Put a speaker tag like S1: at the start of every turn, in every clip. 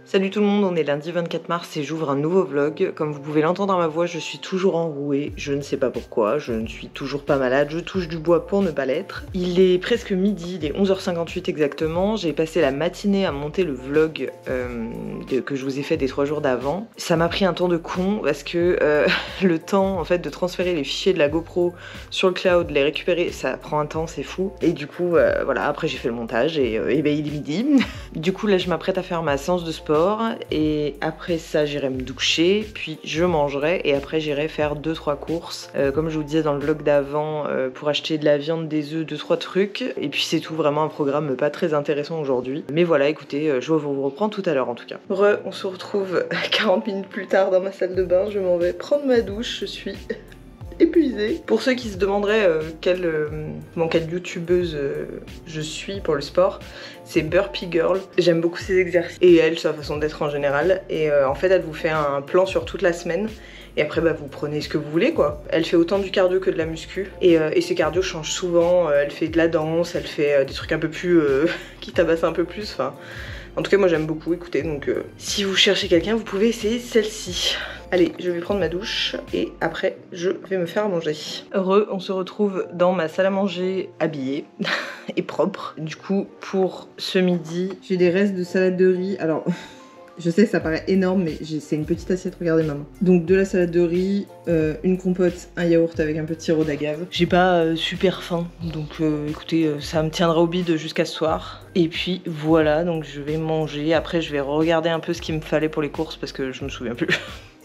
S1: Salut tout le monde, on est lundi 24 mars et j'ouvre un nouveau vlog. Comme vous pouvez l'entendre à ma voix, je suis toujours enrouée, je ne sais pas pourquoi, je ne suis toujours pas malade, je touche du bois pour ne pas l'être. Il est presque midi, il est 11h58 exactement, j'ai passé la matinée à monter le vlog que je vous ai fait des 3 jours d'avant. Ça m'a pris un temps de con parce que le temps en fait de transférer les fichiers de la GoPro sur le cloud, les récupérer, ça prend un temps, c'est fou. Et du coup, voilà, après j'ai fait le montage et ben il est midi. Du coup là je m'apprête à faire ma séance de sport. Et après ça j'irai me doucher, puis je mangerai et après j'irai faire 2-3 courses comme je vous disais dans le vlog d'avant pour acheter de la viande, des œufs, 2-3 trucs et puis c'est tout, vraiment un programme pas très intéressant aujourd'hui, mais voilà, écoutez, je vous reprends tout à l'heure en tout cas. On se retrouve 40 minutes plus tard dans ma salle de bain, je m'en vais prendre ma douche, je suis épuisée. Pour ceux qui se demanderaient quelle youtubeuse je suis pour le sport, c'est Burpee Girl. J'aime beaucoup ses exercices et elle, sa façon d'être en général. Et en fait, elle vous fait un plan sur toute la semaine. Et après, bah, vous prenez ce que vous voulez, quoi. Elle fait autant du cardio que de la muscu. Et ses cardio changent souvent. Elle fait de la danse, elle fait des trucs un peu plus... qui tabassent un peu plus. Enfin, en tout cas, moi, j'aime beaucoup. Écoutez, donc si vous cherchez quelqu'un, vous pouvez essayer celle-ci. Allez, je vais prendre ma douche et après, je vais me faire manger. On se retrouve dans ma salle à manger habillée et propre. Du coup, pour ce midi, j'ai des restes de salade de riz. Alors... Je sais, ça paraît énorme, mais c'est une petite assiette, regardez maman. Donc de la salade de riz, une compote, un yaourt avec un peu de sirop d'agave. J'ai pas super faim, donc écoutez, ça me tiendra au bide jusqu'à ce soir. Et puis voilà, donc je vais manger. Après, je vais regarder un peu ce qu'il me fallait pour les courses parce que je me souviens plus.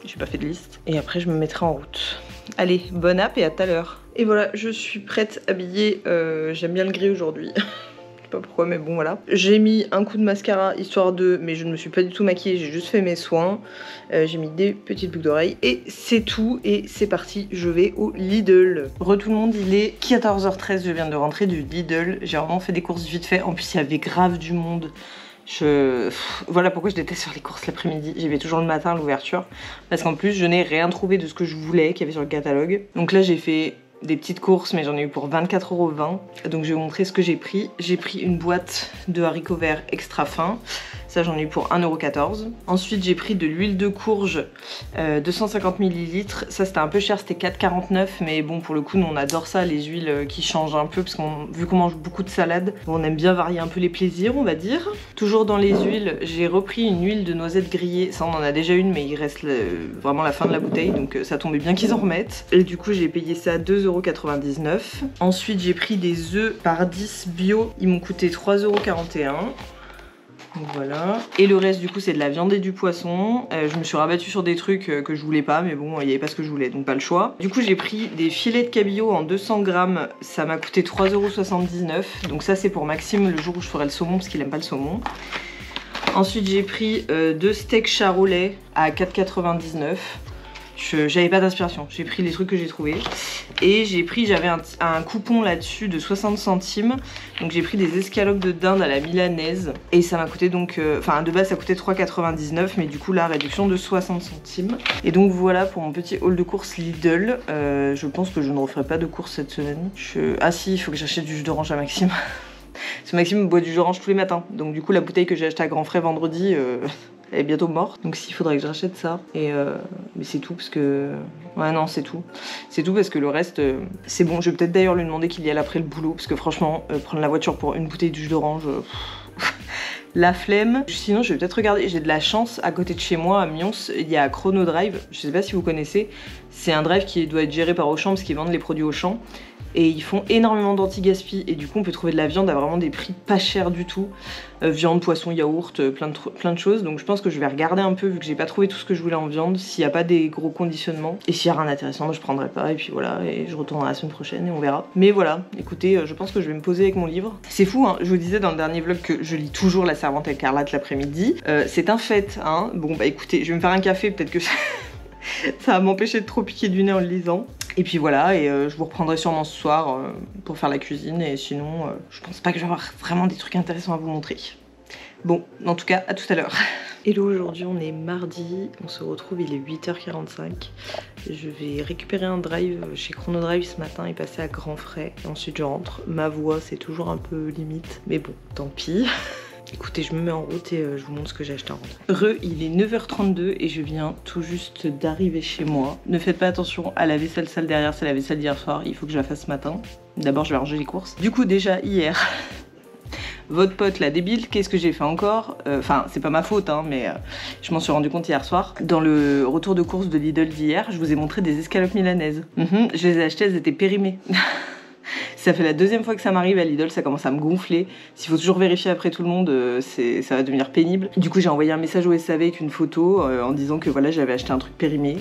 S1: J'ai pas fait de liste. Et après, je me mettrai en route. Allez, bonne app et à tout à l'heure. Et voilà, je suis prête, habillée. J'aime bien le gris aujourd'hui. Pas pourquoi, mais bon voilà. J'ai mis un coup de mascara histoire de, mais je ne me suis pas du tout maquillée, j'ai juste fait mes soins. J'ai mis des petites boucles d'oreilles et c'est tout. Et c'est parti, je vais au Lidl. Tout le monde, il est 14h13, je viens de rentrer du Lidl. J'ai vraiment fait des courses vite fait. En plus il y avait grave du monde. Voilà pourquoi je déteste faire les courses l'après-midi. J'y vais toujours le matin à l'ouverture. Parce qu'en plus je n'ai rien trouvé de ce que je voulais qu'il y avait sur le catalogue. Donc là j'ai fait des petites courses, mais j'en ai eu pour 24,20 €. Donc je vais vous montrer ce que j'ai pris. J'ai pris une boîte de haricots verts extra fins. Ça j'en ai eu pour 1,14 €. Ensuite j'ai pris de l'huile de courge 250 ml. Ça c'était un peu cher, c'était 4,49 €. Mais bon, pour le coup nous on adore ça, les huiles qui changent un peu. Parce qu'on, vu qu'on mange beaucoup de salade, on aime bien varier un peu les plaisirs, on va dire. Toujours dans les huiles, j'ai repris une huile de noisette grillée. Ça on en a déjà une, mais il reste vraiment la fin de la bouteille. Donc ça tombait bien qu'ils en remettent. Et du coup j'ai payé ça 2,99 €. Ensuite j'ai pris des œufs par 10 bio. Ils m'ont coûté 3,41 €. Donc voilà. Et le reste du coup c'est de la viande et du poisson. Je me suis rabattue sur des trucs que je voulais pas, mais bon il n'y avait pas ce que je voulais, donc pas le choix. Du coup j'ai pris des filets de cabillaud en 200 grammes. Ça m'a coûté 3,79 €. Donc ça c'est pour Maxime le jour où je ferai le saumon parce qu'il aime pas le saumon. Ensuite j'ai pris 2 steaks charolais à 4,99 €. J'avais pas d'inspiration, j'ai pris les trucs que j'ai trouvés. Et j'ai pris, j'avais un coupon là-dessus de 60 centimes. Donc j'ai pris des escalopes de dinde à la milanaise. Et ça m'a coûté donc, enfin de base ça coûtait 3,99 €. Mais du coup la réduction de 60 centimes. Et donc voilà pour mon petit haul de courses Lidl. Je pense que je ne referai pas de courses cette semaine. Ah si, il faut que j'achète du jus d'orange à Maxime. Parce que Maxime boit du jus d'orange tous les matins. Donc du coup la bouteille que j'ai achetée à Grand Frais vendredi... elle est bientôt morte, donc s'il faudrait que je rachète ça. Et mais c'est tout parce que... Ouais non c'est tout. C'est tout parce que le reste, c'est bon. Je vais peut-être d'ailleurs lui demander qu'il y aille après le boulot. Parce que franchement, prendre la voiture pour une bouteille de jus d'orange... la flemme. Sinon je vais peut-être regarder, j'ai de la chance, à côté de chez moi à Mions, il y a Chrono Drive. Je sais pas si vous connaissez. C'est un drive qui doit être géré par Auchan parce qu'ils vendent les produits Auchan. Et ils font énormément d'anti-gaspi et du coup on peut trouver de la viande à vraiment des prix pas chers du tout. Viande, poisson, yaourt, plein de choses. Donc je pense que je vais regarder un peu vu que j'ai pas trouvé tout ce que je voulais en viande, s'il n'y a pas des gros conditionnements. Et s'il y a rien d'intéressant, je prendrai pas. Et puis voilà, et je retournerai la semaine prochaine et on verra. Mais voilà, écoutez, je pense que je vais me poser avec mon livre. C'est fou, hein, je vous disais dans le dernier vlog que je lis toujours La Servante écarlate l'après-midi. C'est un fait, hein. Bon bah écoutez, je vais me faire un café, peut-être que ça va m'empêcher de trop piquer du nez en le lisant. Et puis voilà, et je vous reprendrai sûrement ce soir pour faire la cuisine. Et sinon, je pense pas que je vais avoir vraiment des trucs intéressants à vous montrer. Bon, en tout cas, à tout à l'heure. Hello, aujourd'hui on est mardi, on se retrouve, il est 8h45. Je vais récupérer un drive chez Chrono Drive ce matin et passer à Grand Frais. Et ensuite je rentre. Ma voix c'est toujours un peu limite, mais bon, tant pis. Écoutez, je me mets en route et je vous montre ce que j'ai acheté en route. Il est 9h32 et je viens tout juste d'arriver chez moi. Ne faites pas attention à la vaisselle sale derrière, c'est la vaisselle d'hier soir, il faut que je la fasse ce matin. D'abord je vais ranger les courses. Du coup déjà hier, votre pote la débile, qu'est-ce que j'ai fait encore? Enfin c'est pas ma faute hein, mais je m'en suis rendu compte hier soir. Dans le retour de course de Lidl d'hier, je vous ai montré des escalopes milanaises. Je les ai achetées, elles étaient périmées. Ça fait la deuxième fois que ça m'arrive à Lidl, ça commence à me gonfler. S'il faut toujours vérifier après tout le monde, ça va devenir pénible. Du coup j'ai envoyé un message au SAV avec une photo en disant que voilà j'avais acheté un truc périmé.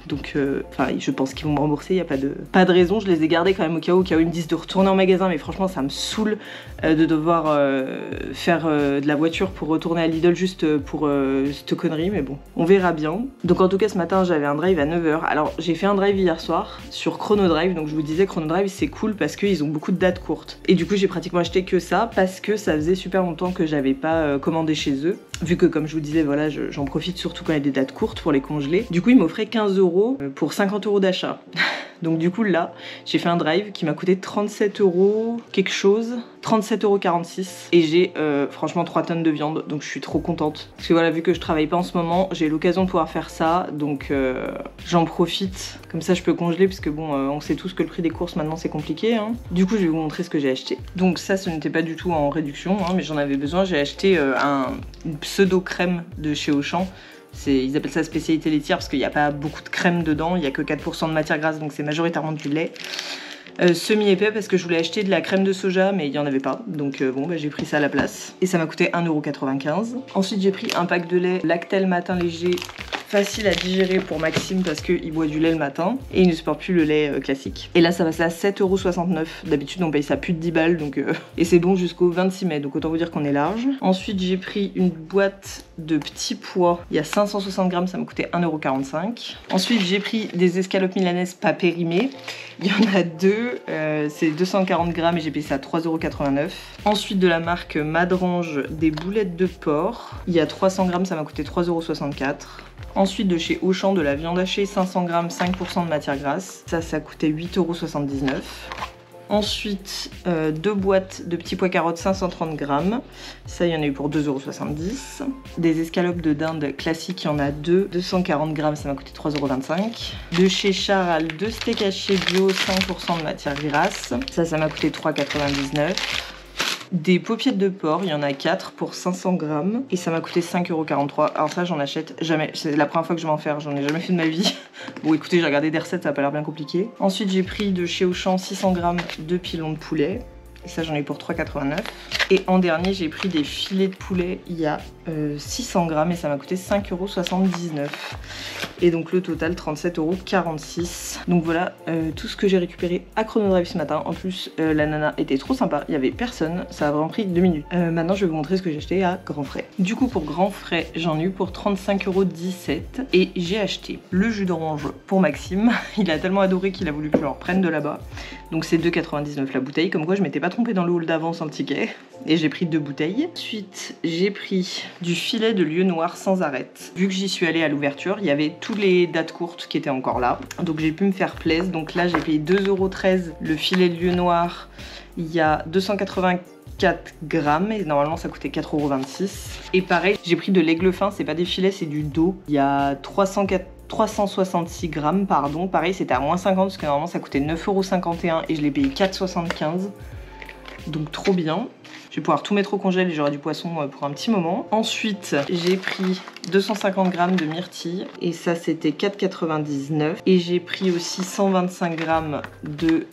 S1: Donc je pense qu'ils vont me rembourser, il n'y a pas de raison. Je les ai gardés quand même au cas où ils me disent de retourner en magasin, mais franchement ça me saoule de devoir faire de la voiture pour retourner à Lidl juste pour cette connerie, mais bon, on verra bien. Donc en tout cas ce matin j'avais un drive à 9h. Alors j'ai fait un drive hier soir sur Chrono Drive, donc je vous disais Chrono Drive c'est cool parce qu'ils ont beaucoup de dates courtes. Et du coup j'ai pratiquement acheté que ça parce que ça faisait super longtemps que j'avais pas commandé chez eux. Vu que comme je vous disais voilà j'en profite surtout quand il y a des dates courtes pour les congeler. Du coup ils m'offraient 15 € pour 50 € d'achat. Donc du coup là j'ai fait un drive qui m'a coûté 37 € quelque chose, 37,46 € et j'ai franchement 3 tonnes de viande, donc je suis trop contente. Parce que voilà, vu que je travaille pas en ce moment, j'ai l'occasion de pouvoir faire ça, donc j'en profite. Comme ça je peux congeler parce que bon on sait tous que le prix des courses maintenant c'est compliqué hein. Du coup je vais vous montrer ce que j'ai acheté. Donc ça ce n'était pas du tout en réduction hein, mais j'en avais besoin. J'ai acheté une pseudo crème de chez Auchan. Ils appellent ça spécialité laitière parce qu'il n'y a pas beaucoup de crème dedans, il n'y a que 4% de matière grasse, donc c'est majoritairement du lait. Semi-épais parce que je voulais acheter de la crème de soja mais il n'y en avait pas, donc bon bah j'ai pris ça à la place et ça m'a coûté 1,95 €. Ensuite j'ai pris un pack de lait Lactel matin léger, facile à digérer pour Maxime parce qu'il boit du lait le matin et il ne supporte plus le lait classique. Et là ça passe à 7,69 €. D'habitude on paye ça plus de 10 balles donc et c'est bon jusqu'au 26 mai, donc autant vous dire qu'on est large. Ensuite j'ai pris une boîte de petits pois, il y a 560 grammes, ça m'a coûté 1,45 €. Ensuite j'ai pris des escalopes milanaises pas périmées, il y en a deux, c'est 240 grammes et j'ai payé ça à 3,89 €. Ensuite de la marque Madrange, des boulettes de porc, il y a 300 grammes, ça m'a coûté 3,64 €. Ensuite de chez Auchan, de la viande hachée 500 grammes, 5% de matière grasse, ça coûtait 8,79 €. Ensuite, deux boîtes de petits pois carottes 530 grammes. Ça, il y en a eu pour 2,70 €. Des escalopes de dinde classiques, il y en a deux. 240 grammes, ça m'a coûté 3,25 €. De chez Charal, deux steaks hachés bio, 5% de matière grasse. Ça m'a coûté 3,99 €. Des paupiettes de porc, il y en a 4 pour 500 grammes et ça m'a coûté 5,43 €. Alors ça j'en achète jamais, c'est la première fois que je vais en faire, j'en ai jamais fait de ma vie. Bon écoutez, j'ai regardé des recettes, ça a pas l'air bien compliqué. Ensuite j'ai pris de chez Auchan 600 grammes de pilons de poulet. Et ça j'en ai eu pour 3,89 €. Et en dernier j'ai pris des filets de poulet, il y a 600 grammes et ça m'a coûté 5,79 €. Et donc le total 37,46 €. Donc voilà tout ce que j'ai récupéré à Chrono Drive ce matin. En plus la nana était trop sympa, il n'y avait personne, ça a vraiment pris 2 minutes. Maintenant je vais vous montrer ce que j'ai acheté à Grand Frais. Du coup pour Grand Frais j'en ai eu pour 35,17 € et j'ai acheté le jus d'orange pour Maxime. Il a tellement adoré qu'il a voulu que je le reprenne de là-bas. Donc c'est 2,99 € la bouteille, comme quoi je m'étais pas trompée dans le hall d'avant sans le ticket. Et j'ai pris 2 bouteilles. Ensuite j'ai pris du filet de lieu noir sans arête. Vu que j'y suis allée à l'ouverture, il y avait tous les dates courtes qui étaient encore là. Donc j'ai pu me faire plaisir. Donc là j'ai payé 2,13 € le filet de lieu noir. Il y a 284 grammes et normalement ça coûtait 4,26 €. Et pareil, j'ai pris de l'aigle fin, c'est pas des filets, c'est du dos. Il y a 366 grammes, pardon. Pareil, c'était à moins 50 parce que normalement ça coûtait 9,51 € et je l'ai payé 4,75 €. Donc trop bien. Je vais pouvoir tout mettre au congèle et j'aurai du poisson pour un petit moment. Ensuite, j'ai pris 250 grammes de myrtille et ça c'était 4,99 €. Et j'ai pris aussi 125 grammes de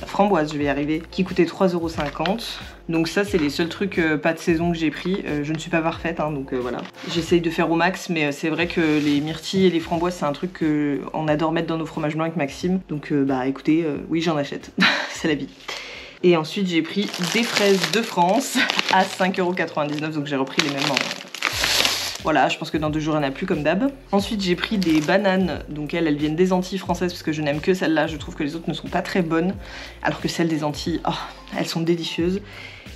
S1: framboises, je vais y arriver, qui coûtait 3,50 €. Donc ça c'est les seuls trucs pas de saison que j'ai pris. Je ne suis pas parfaite hein, donc voilà. J'essaye de faire au max, mais c'est vrai que les myrtilles et les framboises c'est un truc qu'on adore mettre dans nos fromages blancs avec Maxime. Donc bah écoutez, oui j'en achète, c'est la vie. Et ensuite j'ai pris des fraises de France à 5,99 €, donc j'ai repris les mêmes Voilà, je pense que dans 2 jours il n'y en a plus comme d'hab. Ensuite j'ai pris des bananes, donc elles viennent des Antilles françaises parce que je n'aime que celles-là, je trouve que les autres ne sont pas très bonnes. Alors que celles des Antilles, oh, elles sont délicieuses.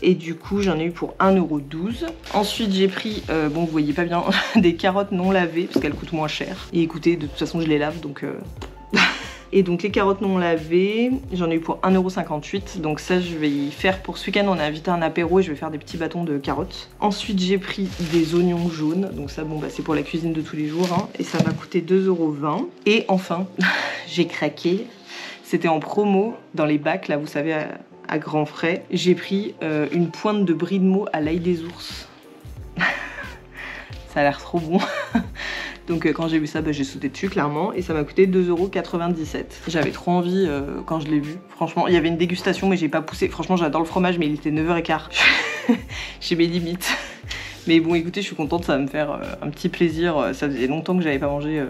S1: Et du coup j'en ai eu pour 1,12 €. Ensuite j'ai pris, bon vous voyez pas bien, des carottes non lavées parce qu'elles coûtent moins cher. Et écoutez, de toute façon je les lave donc... Et donc les carottes non lavées, j'en ai eu pour 1,58 €. Donc ça je vais y faire pour ce week-end. On a invité un apéro et je vais faire des petits bâtons de carottes. Ensuite j'ai pris des oignons jaunes. Donc ça bon bah c'est pour la cuisine de tous les jours hein. Et ça m'a coûté 2,20 €. Et enfin j'ai craqué. C'était en promo dans les bacs là vous savez à grands frais. J'ai pris une pointe de brie de Meaux à l'ail des ours. Ça a l'air trop bon. Donc quand j'ai vu ça, bah, j'ai sauté dessus clairement et ça m'a coûté 2,97 €. J'avais trop envie quand je l'ai vu. Franchement, il y avait une dégustation mais j'ai pas poussé. Franchement, j'adore le fromage mais il était 9h15. J'ai mes limites. Mais bon, écoutez, je suis contente, ça va me faire un petit plaisir. Ça faisait longtemps que j'avais pas mangé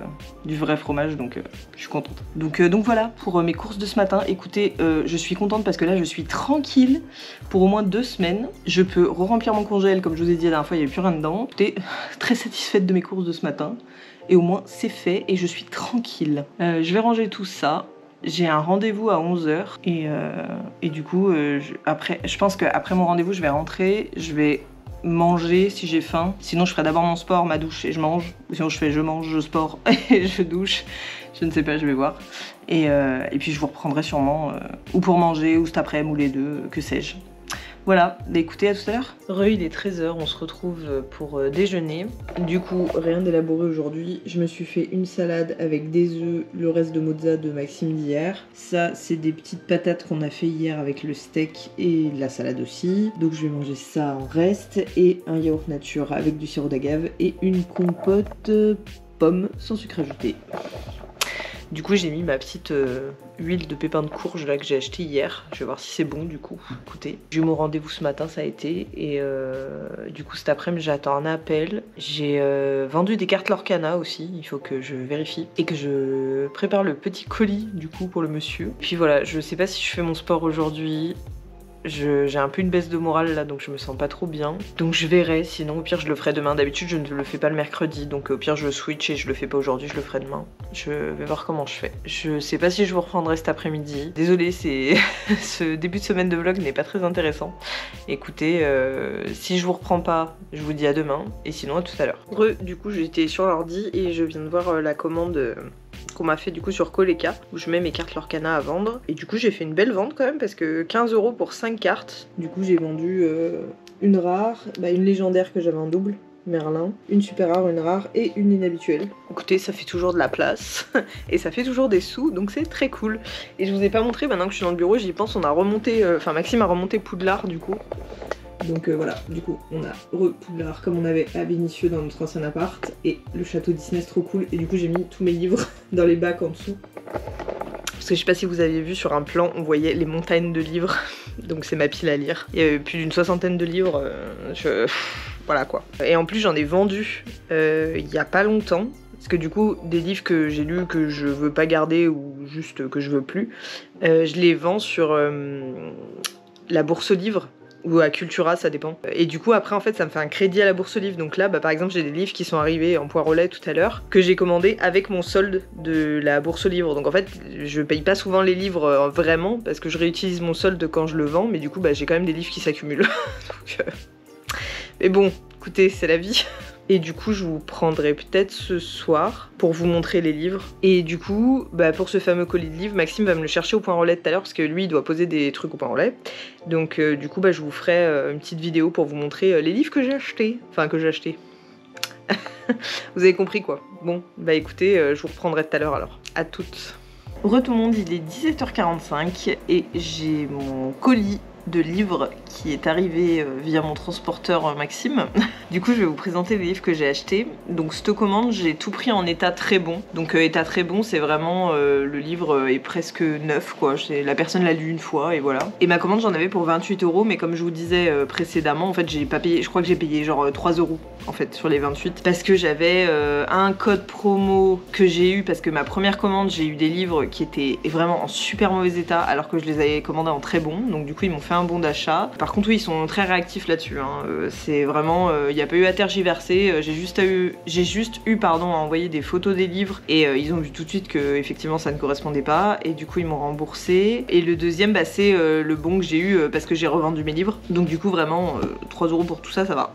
S1: du vrai fromage, donc je suis contente. Donc voilà pour mes courses de ce matin. Écoutez, je suis contente parce que là, je suis tranquille pour au moins 2 semaines. Je peux re-remplir mon congèle, comme je vous ai dit la dernière fois, il n'y avait plus rien dedans. J'étais très satisfaite de mes courses de ce matin. Et au moins, c'est fait et je suis tranquille. Je vais ranger tout ça. J'ai un rendez-vous à 11 h et du coup, je pense qu'après mon rendez-vous, je vais rentrer, je vais manger si j'ai faim. Sinon, je ferai d'abord mon sport, ma douche et je mange. Ou sinon, je mange, je sport et je douche. Je ne sais pas, je vais voir. Et puis, je vous reprendrai sûrement ou pour manger ou cet après-midi ou les deux, que sais-je. Voilà, bah écoutez, à tout à l'heure. Il est 13 h, on se retrouve pour déjeuner. Du coup, rien d'élaboré aujourd'hui. Je me suis fait une salade avec des œufs, le reste de mozza de Maxime d'hier. Ça, c'est des petites patates qu'on a fait hier avec le steak et la salade aussi. Donc je vais manger ça en reste. Et un yaourt nature avec du sirop d'agave et une compote pomme sans sucre ajouté. Du coup j'ai mis ma petite huile de pépins de courge là que j'ai acheté hier. Je vais voir si c'est bon du coup. Écoutez, j'ai eu mon rendez-vous ce matin, ça a été. Et du coup cet après-midi j'attends un appel. J'ai vendu des cartes Lorcana aussi, il faut que je vérifie. Et que je prépare le petit colis du coup pour le monsieur. Puis voilà, je sais pas si je fais mon sport aujourd'hui. J'ai un peu une baisse de morale là donc je me sens pas trop bien. Donc je verrai, sinon au pire je le ferai demain. D'habitude je ne le fais pas le mercredi donc au pire je switch et je le fais pas aujourd'hui, je le ferai demain. Je vais voir comment je fais. Je sais pas si je vous reprendrai cet après-midi. Désolée, ce début de semaine de vlog n'est pas très intéressant. Écoutez, si je vous reprends pas, je vous dis à demain et sinon à tout à l'heure. Du coup j'étais sur l'ordi et je viens de voir la commande qu'on m'a fait du coup sur Koleka où je mets mes cartes Lorcana à vendre et du coup j'ai fait une belle vente quand même parce que 15 € pour 5 cartes. Du coup j'ai vendu une rare, une légendaire que j'avais en double, Merlin, une super rare, une rare et une inhabituelle. Écoutez, ça fait toujours de la place et ça fait toujours des sous donc c'est très cool. Et je vous ai pas montré, maintenant que je suis dans le bureau j'y pense, on a remonté, Maxime a remonté Poudlard du coup. Donc voilà, du coup on a Poudlard comme on avait à Vénissieux dans notre ancien appart et le château Disney c'est trop cool et du coup j'ai mis tous mes livres dans les bacs en dessous. Parce que je sais pas si vous avez vu sur un plan, on voyait les montagnes de livres, donc c'est ma pile à lire. Il y avait plus d'une 60aine de livres, voilà quoi. Et en plus j'en ai vendu il y a pas longtemps. Parce que du coup, des livres que j'ai lus que je veux pas garder ou juste que je veux plus, je les vends sur la bourse aux livres. Ou à Cultura, ça dépend. Et du coup après en fait ça me fait un crédit à la bourse aux livres. Donc là par exemple j'ai des livres qui sont arrivés en poids relais tout à l'heure que j'ai commandé avec mon solde de la bourse aux livres. Donc en fait je paye pas souvent les livres vraiment parce que je réutilise mon solde quand je le vends. Mais du coup j'ai quand même des livres qui s'accumulent. Donc, mais bon, écoutez, c'est la vie. Et du coup je vous prendrai peut-être ce soir pour vous montrer les livres. Et du coup pour ce fameux colis de livres, Maxime va me le chercher au point relais tout à l'heure parce que lui il doit poser des trucs au point relais. Donc du coup je vous ferai une petite vidéo pour vous montrer les livres que j'ai achetés. Enfin que j'ai achetés. Vous avez compris quoi. Bon écoutez, je vous reprendrai tout à l'heure alors. À toutes. Re tout le monde, il est 17h45 et j'ai mon colis de livres qui est arrivé via mon transporteur Maxime. Du coup je vais vous présenter les livres que j'ai achetés. Donc cette commande j'ai tout pris en état très bon. Donc état très bon c'est vraiment le livre est presque neuf quoi. La personne l'a lu une fois et voilà. Et ma commande j'en avais pour 28 € mais comme je vous disais précédemment en fait j'ai pas payé, je crois que j'ai payé genre 3 € en fait sur les 28 parce que j'avais un code promo que j'ai eu parce que ma première commande j'ai eu des livres qui étaient vraiment en super mauvais état alors que je les avais commandés en très bon. Donc du coup ils m'ont fait un bon d'achat. Par contre oui ils sont très réactifs là-dessus hein. C'est vraiment il n'y a pas eu à tergiverser. J'ai juste eu à envoyer des photos des livres et ils ont vu tout de suite que effectivement ça ne correspondait pas et du coup ils m'ont remboursé. Et le deuxième c'est le bon que j'ai eu parce que j'ai revendu mes livres. Donc du coup vraiment 3 € pour tout ça, ça va.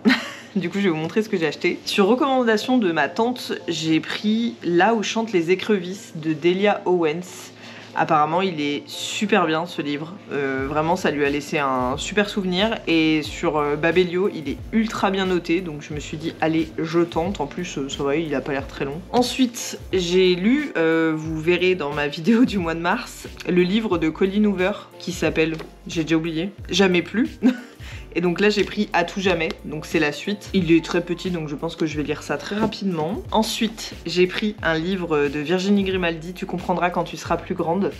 S1: Du coup je vais vous montrer ce que j'ai acheté. Sur recommandation de ma tante, j'ai pris Là où chantent les écrevisses de Delia Owens. Apparemment il est super bien ce livre, vraiment ça lui a laissé un super souvenir et sur Babelio il est ultra bien noté donc je me suis dit allez je tente, en plus ça va il a pas l'air très long. Ensuite j'ai lu, vous verrez dans ma vidéo du mois de mars, le livre de Colleen Hoover qui s'appelle, j'ai déjà oublié, Jamais plus. Et donc là j'ai pris À tout jamais, donc c'est la suite. Il est très petit donc je pense que je vais lire ça très rapidement. Ensuite j'ai pris un livre de Virginie Grimaldi, Tu comprendras quand tu seras plus grande.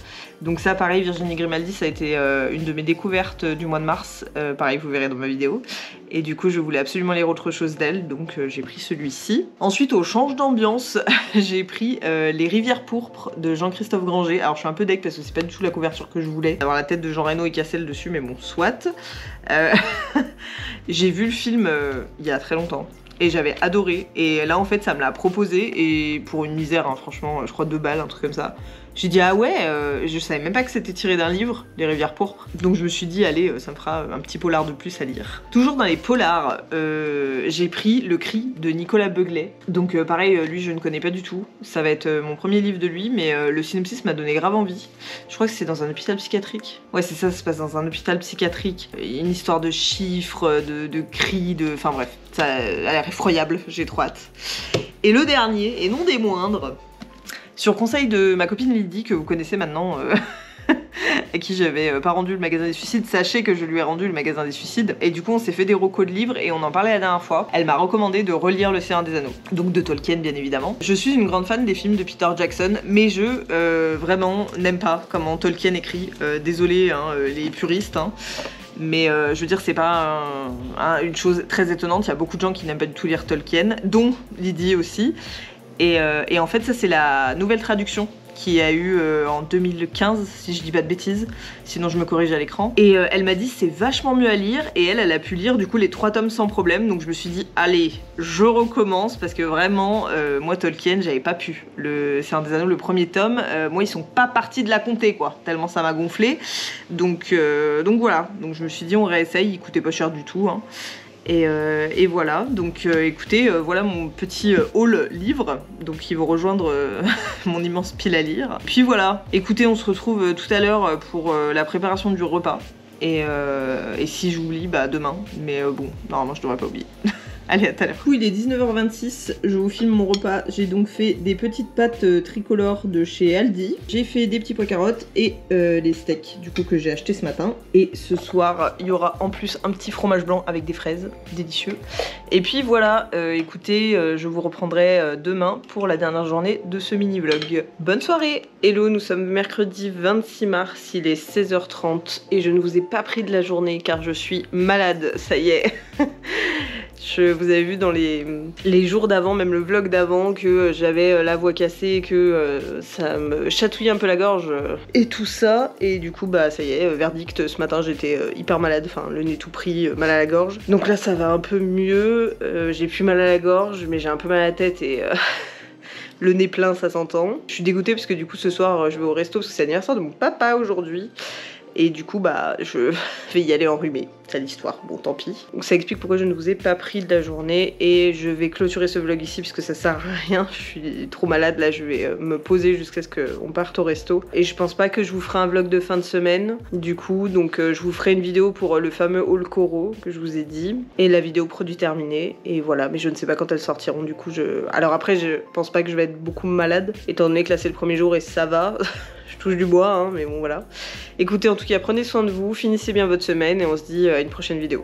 S1: Donc ça pareil, Virginie Grimaldi ça a été une de mes découvertes du mois de mars, pareil vous verrez dans ma vidéo. Et du coup je voulais absolument lire autre chose d'elle, donc j'ai pris celui-ci. Ensuite au change d'ambiance, j'ai pris Les rivières pourpres de Jean-Christophe Granger. Alors je suis un peu deck parce que c'est pas du tout la couverture que je voulais. Avoir la tête de Jean Reno et Cassel dessus, mais bon soit. J'ai vu le film il y a très longtemps et j'avais adoré et là en fait ça me l'a proposé et pour une misère hein, franchement je crois 2 balles un truc comme ça. J'ai dit ah ouais, je savais même pas que c'était tiré d'un livre, Les rivières pourpres. Donc je me suis dit allez ça me fera un petit polar de plus à lire. Toujours dans les polars, j'ai pris Le Cri de Nicolas Beuglet. Donc pareil lui je ne connais pas du tout. Ça va être mon premier livre de lui mais le synopsis m'a donné grave envie. Je crois que c'est dans un hôpital psychiatrique. Ouais c'est ça, ça se passe dans un hôpital psychiatrique. Une histoire de chiffres, de cris, enfin bref. Ça a l'air effroyable, j'ai trop hâte. Et le dernier, et non des moindres, sur conseil de ma copine Lydie, que vous connaissez maintenant, à qui j'avais pas rendu le magasin des suicides, sachez que je lui ai rendu le magasin des suicides, et du coup on s'est fait des recos de livres, et on en parlait la dernière fois. Elle m'a recommandé de relire Le Seigneur des Anneaux, donc de Tolkien bien évidemment. Je suis une grande fan des films de Peter Jackson, mais je vraiment n'aime pas comment Tolkien écrit, désolé hein, les puristes, hein. Mais je veux dire c'est pas une chose très étonnante, il y a beaucoup de gens qui n'aiment pas du tout lire Tolkien, dont Lydie aussi. Et en fait ça c'est la nouvelle traduction qui a eu en 2015 si je dis pas de bêtises, sinon je me corrige à l'écran. Et elle m'a dit c'est vachement mieux à lire et elle a pu lire du coup les 3 tomes sans problème, donc je me suis dit allez je recommence parce que vraiment moi Tolkien j'avais pas pu. Le Seigneur des Anneaux le premier tome, moi ils sont pas partis de la compter quoi, tellement ça m'a gonflé. Donc voilà, donc je me suis dit on réessaye, il coûtait pas cher du tout hein. Et voilà, donc écoutez, voilà mon petit haul livre, donc qui va rejoindre mon immense pile à lire. Puis voilà, écoutez, on se retrouve tout à l'heure pour la préparation du repas. Et si j'oublie, bah demain, mais bon, normalement je devrais pas oublier. Allez, à tout à l'heure. Du coup, il est 19h26, je vous filme mon repas. J'ai donc fait des petites pâtes tricolores de chez Aldi. J'ai fait des petits pois carottes et les steaks, du coup, que j'ai acheté ce matin. Et ce soir, il y aura en plus un petit fromage blanc avec des fraises, délicieux. Et puis voilà, écoutez, je vous reprendrai demain pour la dernière journée de ce mini-vlog. Bonne soirée! Hello, nous sommes mercredi 26 mars, il est 16h30 et je ne vous ai pas pris de la journée car je suis malade, ça y est. Vous avez vu dans les jours d'avant, même le vlog d'avant, que j'avais la voix cassée, que ça me chatouillait un peu la gorge et tout ça. Et du coup, bah ça y est, verdict, ce matin j'étais hyper malade, enfin le nez tout pris, mal à la gorge. Donc là ça va un peu mieux, j'ai plus mal à la gorge, mais j'ai un peu mal à la tête et... le nez plein, ça s'entend. Je suis dégoûtée parce que du coup ce soir je vais au resto parce que c'est l'anniversaire de mon papa aujourd'hui. Et du coup bah je vais y aller enrhumée, c'est l'histoire, bon tant pis. Donc ça explique pourquoi je ne vous ai pas pris de la journée et je vais clôturer ce vlog ici parce que ça sert à rien, je suis trop malade là, je vais me poser jusqu'à ce qu'on parte au resto. Et je pense pas que je vous ferai un vlog de fin de semaine du coup, donc je vous ferai une vidéo pour le fameux haul Coro que je vous ai dit et la vidéo produit terminée et voilà, mais je ne sais pas quand elles sortiront du coup Alors après je pense pas que je vais être beaucoup malade étant donné que là c'est le premier jour et ça va. Je touche du bois, hein, mais bon voilà. Écoutez, en tout cas, prenez soin de vous, finissez bien votre semaine et on se dit à une prochaine vidéo.